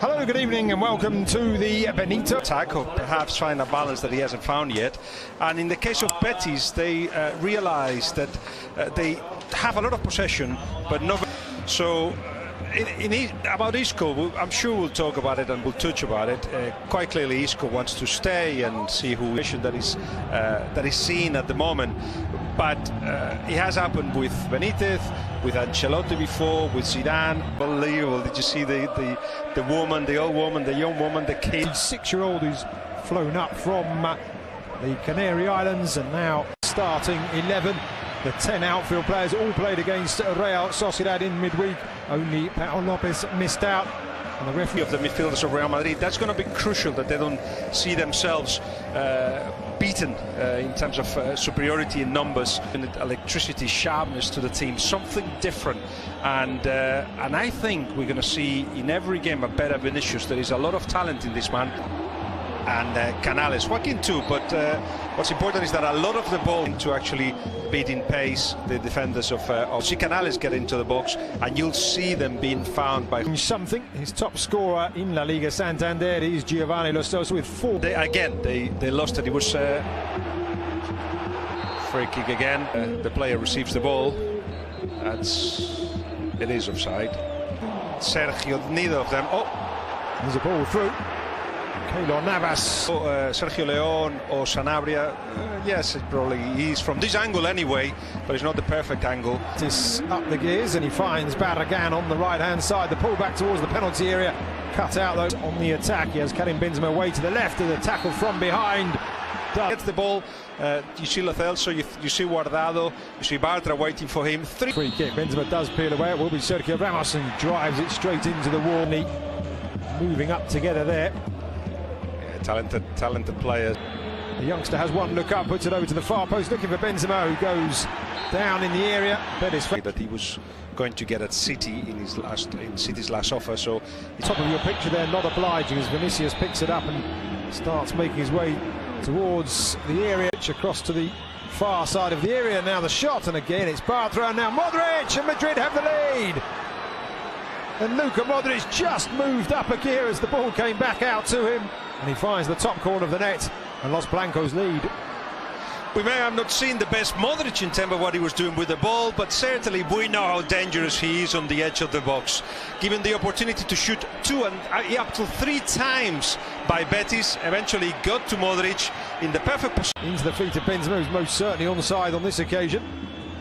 Hello, good evening and welcome to the Benito attack, or perhaps find a balance that he hasn't found yet. And in the case of Betis, they realize that they have a lot of possession, but not so. About Isco, I'm sure we'll talk about it and we'll touch about it. Quite clearly, Isco wants to stay and see who that is seen at the moment. But it has happened with Benitez, with Ancelotti before, with Zidane. Unbelievable! Did you see the woman, the old woman, the young woman, the kid? 6-year-old who's flown up from the Canary Islands and now starting 11. The 10 outfield players all played against Real Sociedad in midweek. Only Pau Lopez missed out. And the referee of the midfielders of Real Madrid, that's going to be crucial that they don't see themselves beaten in terms of superiority in numbers, and electricity, sharpness to the team, something different. And I think we're going to see in every game a better Vinicius. There is a lot of talent in this man. And Canales, Joaquin too, but what's important is that a lot of the ball to actually beat in pace the defenders of see Canales get into the box, and you'll see them being found by something. His top scorer in La Liga Santander is Giovanni Lo Celso with 4. They lost it. It was free kick again. The player receives the ball. It is offside. Sergio, neither of them. Oh, there's a ball through. Keylor Navas, Sergio León or Sanabria, yes, probably he's from this angle anyway, but it's not the perfect angle. It's up the gears and he finds Barragan on the right-hand side. The pull back towards the penalty area, cut out though on the attack. He has Karim Benzema away to the left of the tackle from behind. Gets the ball, you see Lo Celso, you see Guardado, you see Bartra waiting for him. Free kick, Benzema does peel away, it will be Sergio Ramos and drives it straight into the wall. Moving up together there. Talented players. The youngster has one look up, puts it over to the far post, looking for Benzema, who goes down in the area. Betis that he was going to get at City in City's last offer. So top of your picture there, not obliging, as Vinicius picks it up and starts making his way towards the area, across to the far side of the area. Now the shot, and again it's Bartra, now Modric, and Madrid have the lead. And Luka Modric just moved up a gear as the ball came back out to him. And he finds the top corner of the net and Los Blancos lead. We may have not seen the best Modric in terms of what he was doing with the ball, but certainly we know how dangerous he is on the edge of the box. Given the opportunity to shoot 2 and up to 3 times by Betis, eventually got to Modric in the perfect position. Into the feet of Benzema, who's most certainly on the side on this occasion.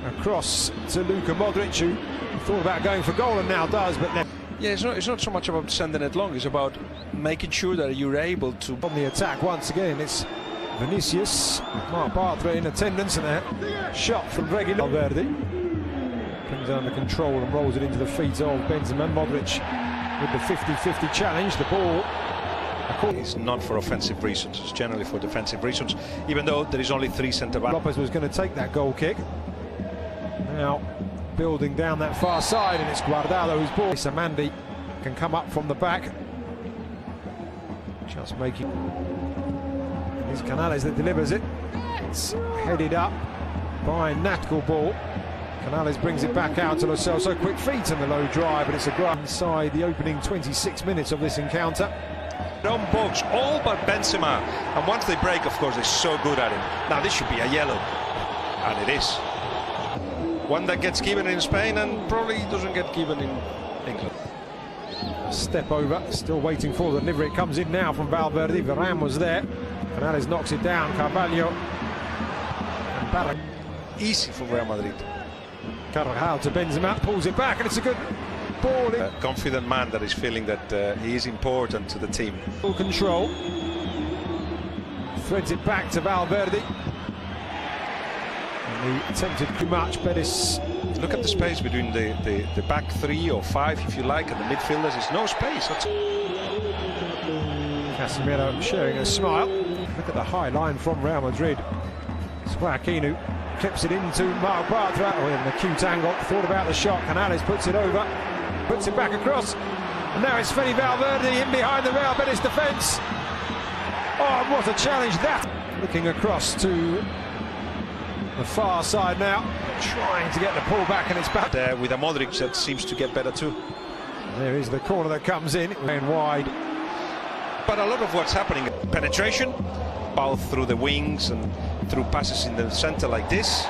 Across to Luka Modric, who thought about going for goal and now does, but now... Yeah, it's not so much about sending it long, it's about making sure that you're able to... On the attack once again, it's Vinicius, Marc Bartra in attendance, and a shot from Regular Valverde. Brings it under control and rolls it into the feet of Benzema. Modric with the 50-50 challenge, the ball... It's not for offensive reasons, it's generally for defensive reasons, even though there is only 3 centre-backs. Lopez was going to take that goal kick. Now... building down that far side, and it's Guardado whose ball. Samandi can come up from the back, just making. And it's Canales that delivers it. It's headed up by Natko ball. Canales brings it back out to Lo Celso. Quick feet and the low drive, but it's a grab inside the opening 26 minutes of this encounter. On box, all but Benzema, and once they break, of course, they're so good at it. Now this should be a yellow, and it is. One that gets given in Spain and probably doesn't get given in England. Step over, still waiting for the delivery. It comes in now from Valverde. Varane was there. Canales knocks it down. Carvalho. And Barra. Easy for Real Madrid. Carvajal to Benzema, pulls it back, and it's a good ball. A confident man that is feeling that he is important to the team. Full control. Threads it back to Valverde. And he attempted too much. Betis. Look at the space between the back 3 or 5, if you like, and the midfielders. There's no space. Casemiro sharing a smile. Look at the high line from Real Madrid. Joaquin clips it into Marc Bartra with an acute angle. Thought about the shot. Canales puts it over, puts it back across. And now it's Fede Valverde in behind the Real Betis defence. Oh, what a challenge that! Looking across to The far side now, trying to get the pull back, and it's back with a Modric that seems to get better too. There is the corner that comes in, going wide. But a lot of what's happening, penetration, both through the wings and through passes in the centre like this.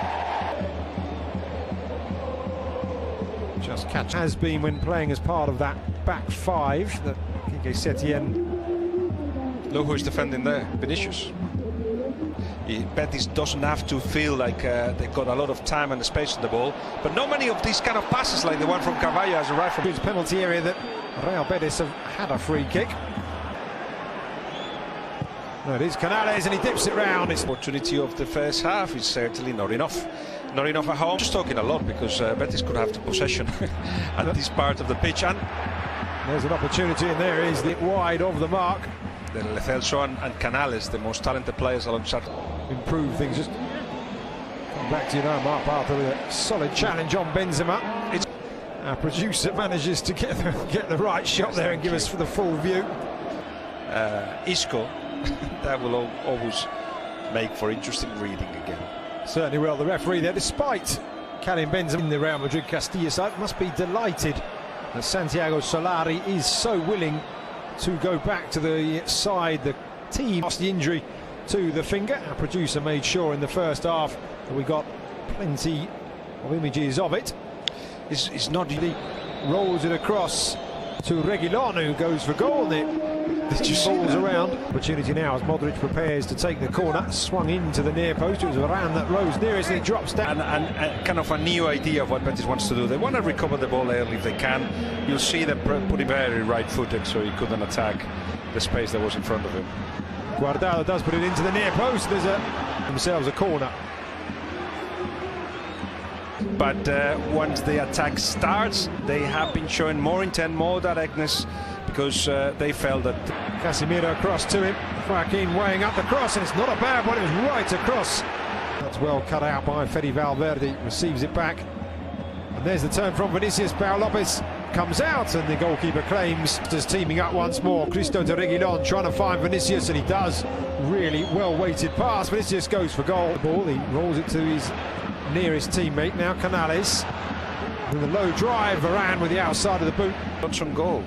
Just catch has been when playing as part of that back five that Quique Setien. Look who's defending there, Vinicius. Betis doesn't have to feel like they've got a lot of time and space on the ball, but not many of these kind of passes like the one from Carvalho has arrived from his penalty area that Real Betis have had a free kick. No, it is Canales and he dips it round. It's opportunity of the first half is certainly not enough. Not enough at home. Just talking a lot because Betis could have the possession at this part of the pitch, and there's an opportunity, and there is the wide of the mark. Then Celso and Canales, the most talented players alongside. Improve things. Just come back to Marc Bartra with a solid challenge on Benzema. Our producer manages to get the right shot there and give us the full view. Isco, that will always make for interesting reading again. Certainly will. The referee there, despite Karim Benzema in the Real Madrid Castilla side, must be delighted that Santiago Solari is so willing to go back to the side. The team lost the injury to the finger. Our producer made sure in the first half that we got plenty of images of it. It's not really rolls it across to Reguilon, who goes for goal. It just falls around. Opportunity now as Modric prepares to take the corner. Swung into the near post. It was Varane that rose nearest and it drops down. And kind of a new idea of what Betis wants to do. They want to recover the ball early if they can. You'll see them put him very right-footed so he couldn't attack the space that was in front of him. Guardado does put it into the near post. There's themselves a corner. But once the attack starts, they have been showing more intent, more directness, because they felt that. Casemiro across to him. Joaquin weighing up the cross, and it's not a bad one. It was right across. That's well cut out by Fede Valverde. Receives it back, and there's the turn from Vinicius. Pau Lopez comes out, and the goalkeeper claims. Just teaming up once more. Cristo to Reguilon trying to find Vinicius, and he does. Really well weighted pass. Vinicius goes for goal. The ball, he rolls it to his nearest teammate now, Canales. With a low drive, Varane with the outside of the boot. Got some goal.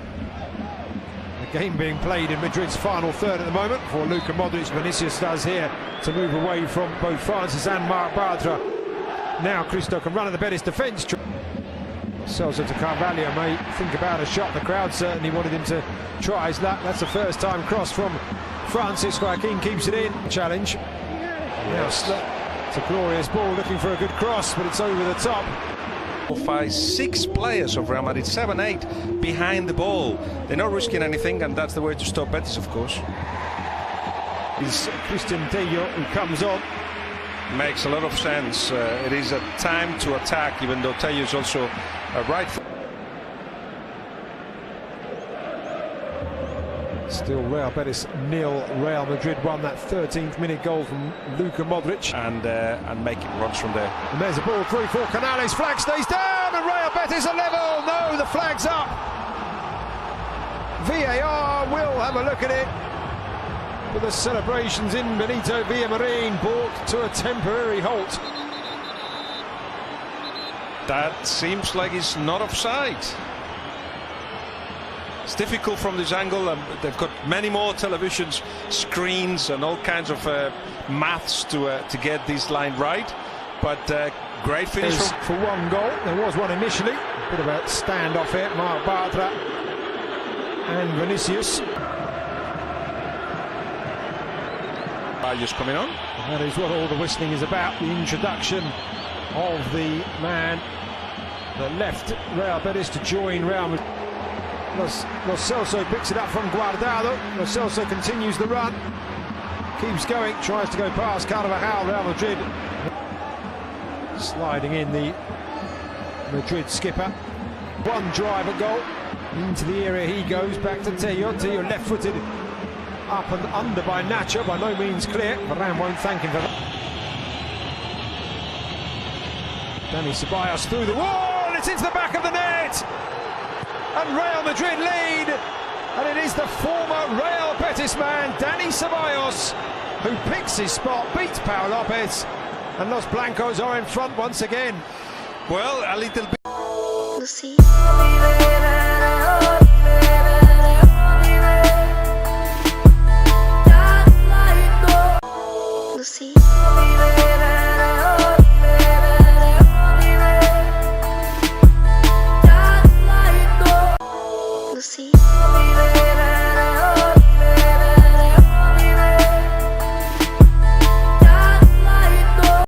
The game being played in Madrid's final third at the moment for Luka Modric. Vinicius does here to move away from both Francis and Marc Bartra. Now Cristo can run at the Betis defence. Celso to Carvalho may think about a shot. The crowd certainly wanted him to try his luck. That's the first time cross from Francis. Joaquin keeps it in. Challenge. Yes. Now, it's a glorious ball looking for a good cross, but it's over the top. 5, 6 players of Real Madrid, 7, 8 behind the ball. They're not risking anything, and that's the way to stop Betis, of course. It's Christian Tello who comes on. Makes a lot of sense. It is a time to attack, even though Tello is also a right foot. Still Real Betis 0, Real Madrid 1. That 13th minute goal from Luka Modric, and making runs from there. And there's a ball through for Canales. Flag stays down, and Real Betis are level. No, the flag's up. VAR will have a look at it. But the celebrations in Benito Villamarin brought to a temporary halt. That seems like it's not offside. It's difficult from this angle. They've got many more television screens and all kinds of maths to get this line right. But great finish for one goal. There was one initially. A bit of a standoff here. Marc Bartra and Vinicius. Just coming on. And that is what all the whistling is about. The introduction of the man that left Real Betis to join Real Madrid. Lo Celso picks it up from Guardado. Lo Celso continues the run, keeps going, tries to go past Carvajal. Real Madrid sliding in, the Madrid skipper. One drive at goal, into the area he goes, back to Tello. Tello left-footed, up and under by Nacho, by no means clear. Varane won't thank him for that. Dani Ceballos through the wall, it's into the back of the net. And Real Madrid lead, and it is the former Real Betis man, Dani Ceballos, who picks his spot, beats Pau Lopez, And Los Blancos are in front once again. Well, a little bit. Lucy. Lucy.